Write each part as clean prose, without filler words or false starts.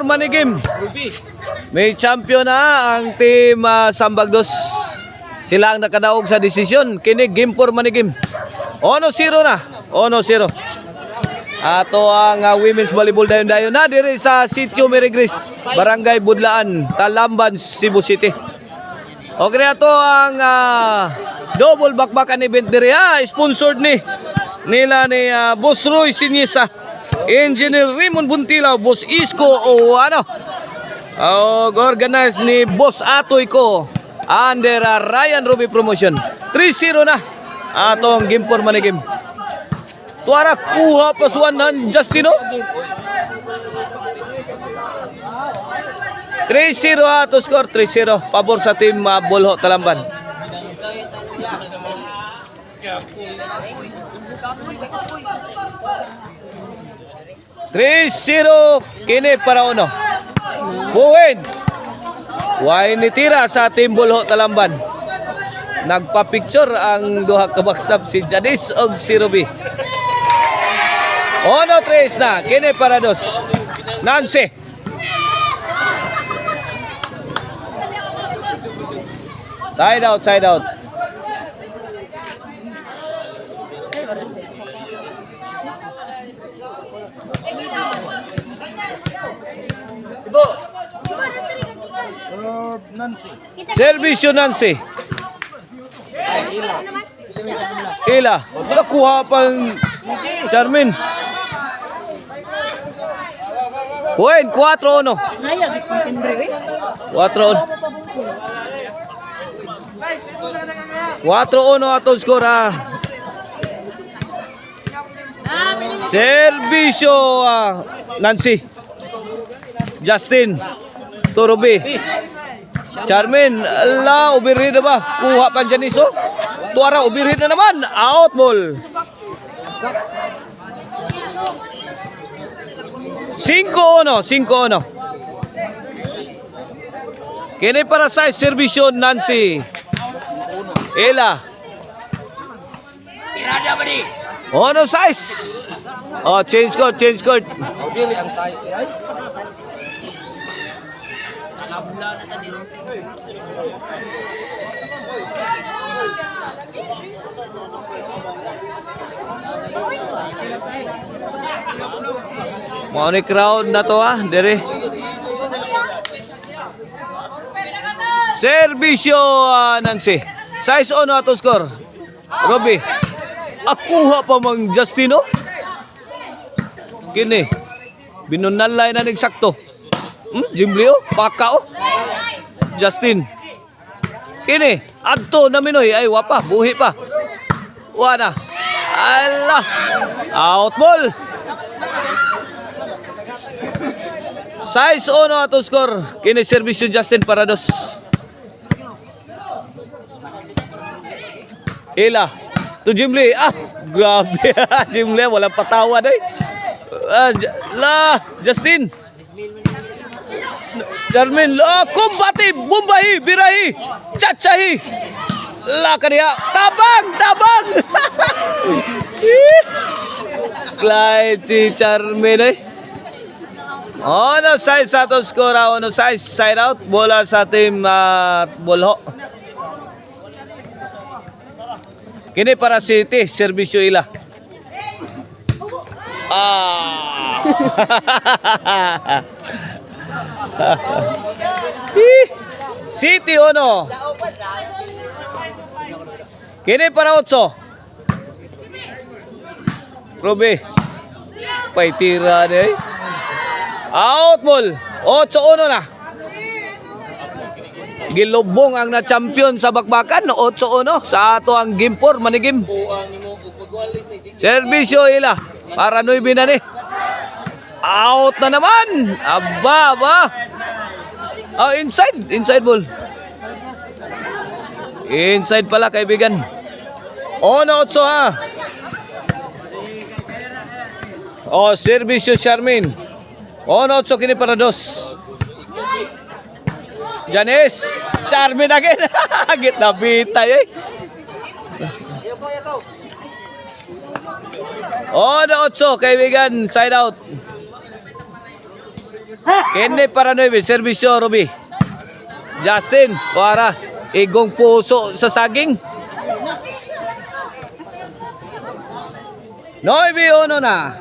Manigim. May champion na ang team Sambagdos. Sila ang nakadaog sa desisyon. Kini game for Manigim. 1-0 na. 1-0. Ato ang women's volleyball dayon-dayon na diri sa Sitio Merigris, Barangay Budlaan, Talamban, Cebu City. Okay na to ang double bakbakan event diri sponsored nila ni Boss Roy Siniesa, Engineer Raymond Buntilaw, Boss Isko organized ni Boss Atoy ko under Ryan Ruby Promotion. 3-0 na atong game for Manigim. Tuara kuha pasuanan Justino. 3-0 to score, 3-0 pabor sa team Bolho Talamban. Three-zero kini para uno. Buwin. Way nitira sa team Bolho Talamban. Nagpa-picture ang duha ka backstab si Jadis og si Ruby. 1-3 na kini para dos. Nancy. Side out, side out. Ibo. Nancy. Servisyo Nancy. Ila. Nakuha pang Charmin. Buwan, 4-1. 4-1. 4-1 atong skor Servisyo Nancy. Justin Turubi. Charmin, ubirhin na ba? Kuha pa dyan iso. Tuara, ubirhin na naman. Out ball. 5-1. Kini para sa servisyo Nancy. Ela. Irada ba di? Ono size. Change court. Dili ang size di ay. Nabula na sa dito. Mau ni crowd na to dere. Servisyo Nancy. Size ono ato score. Robbie. Akuha pa mang Justino. Kini. Binunalay na eksakto. Jimblio, paka Justin. Kini, adto na minoy ay wapa, buhi pa. Wana. Allah. Out ball. Size ono ato score. Kini servisyo Justin Parados. Ila. To Jimli. Grabe. Jimli, walang patawad Justin. Charmin. Kumbati. Bumbahi. Birahi. Chachahi. Kaniya. Tabang. Slide si Charmin Ono size ato score. Ono size. Side out. Bola sa team Bolho. Kini para City, servisyo ila. City ono. Kini para 8. Ruby. Pay tira deh. Out ball. 8-1 na. Gilubong ang na-champion sa bakbakan 8-1 sa ato ang game 4 Manigim. Servisyo ila para 9 na ni. Out na naman. Aba. Inside ball. Inside pala kaibigan. 1-8 servisyo Charmin. 1-8 kini para 2. Janice, Charmin again. Git na bitay 8 kaibigan, side out. Kini para 9, servisyo Ruby. Justin, para igong puso sa saging. 9-1 na.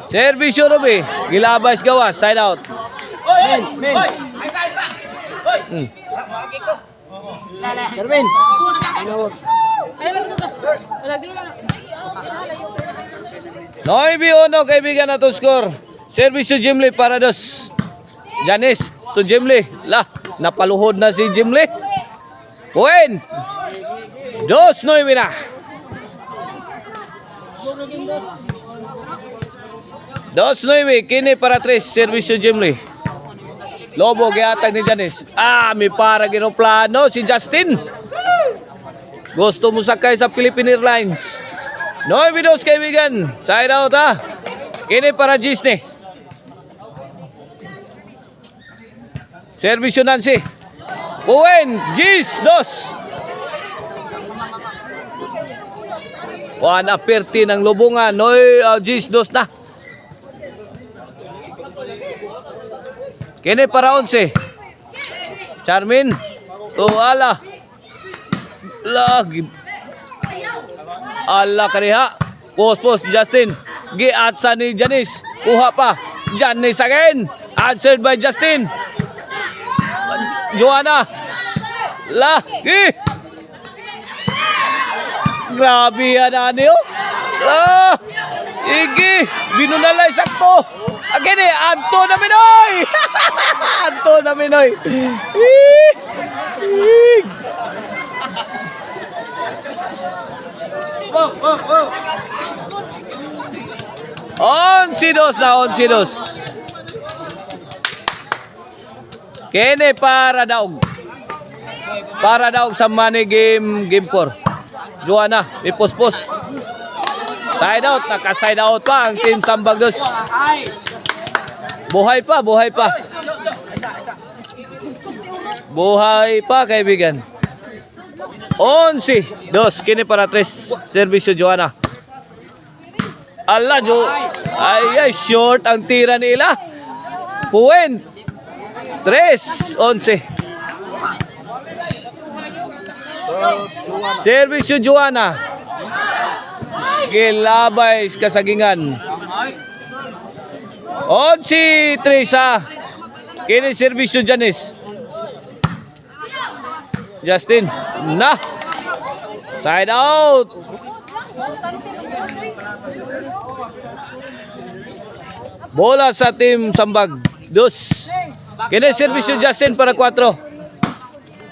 Servisyo Ruby, gilabas gawas, side out. Darwin. 9-1 kaibigan na to score. Servisyo Jimly para dos. Janice to Jimly. Lah, napaluhod na si Jimly. Win. 2-9 na. 2-9 kini para 3. Servisyo Jimly. Lobo giatag ni Janice. May para ginoplano si Justin. Gusto mo sakay sa Philippine Airlines. 9-2 kaibigan. Side out ha. Kini para Disney. Servisyo Nancy. Uwen. Gis. 2. 1-30 ng lubungan. Gis 2 na. Kini para 11. Charmin. Tuala. Lagi. Allah kaniha. Post Justin. Giatsa ni Janice. Kuha pa. Janice again. Answered by Justin. Joanna. Lagi. Grabe yan ani oh. Sige. Binunalay sakto. Again Anto na Minoy. Anto na Minoy. Onsidos na onsidos. Kene para daog. Para daog sa money game 4. Joanna, ipos-pos. Side out, naka-side out pa ang team Sambagdos. Buhay pa. Buhay pa kaibigan. 11-2 kini para 3. Servisyo Joanna. Allah ay short ang tira nila. Point 3-11. Servisyo Joanna. Gilabay kasagingan. 11-3 sa kini servisyo Janice. Justin na side out. Bola sa team Sambag. 2. Kini servisyo Justin para 4.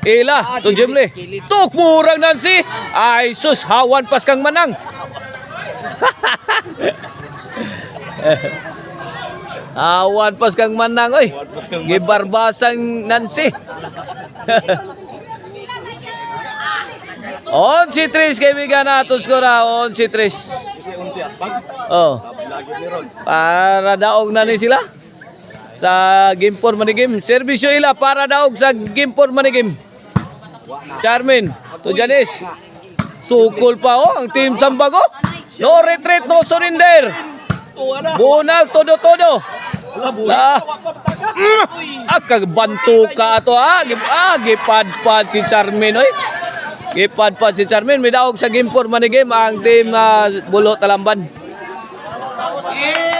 Ila to Jimly. Tukmurang Nancy. Ay sus, hawan pas kang manang. Hawan pas kang manang oy. Gibarbasang Nancy. 11-3 kaibigan na to skora. 11-3. Oh. Para daog na ni sila sa game 4 manigim. Servisyo ila para daog sa game 4 manigim. Charmin to Janice. Sukol pa ang team Sambago. No retreat, no surrender. Bunal todo. Kagbantu ka ato gipadpad si Charmin oy. Gipadpad si Charmin may daog sa game 4 manigim ang team Bulot Talamban.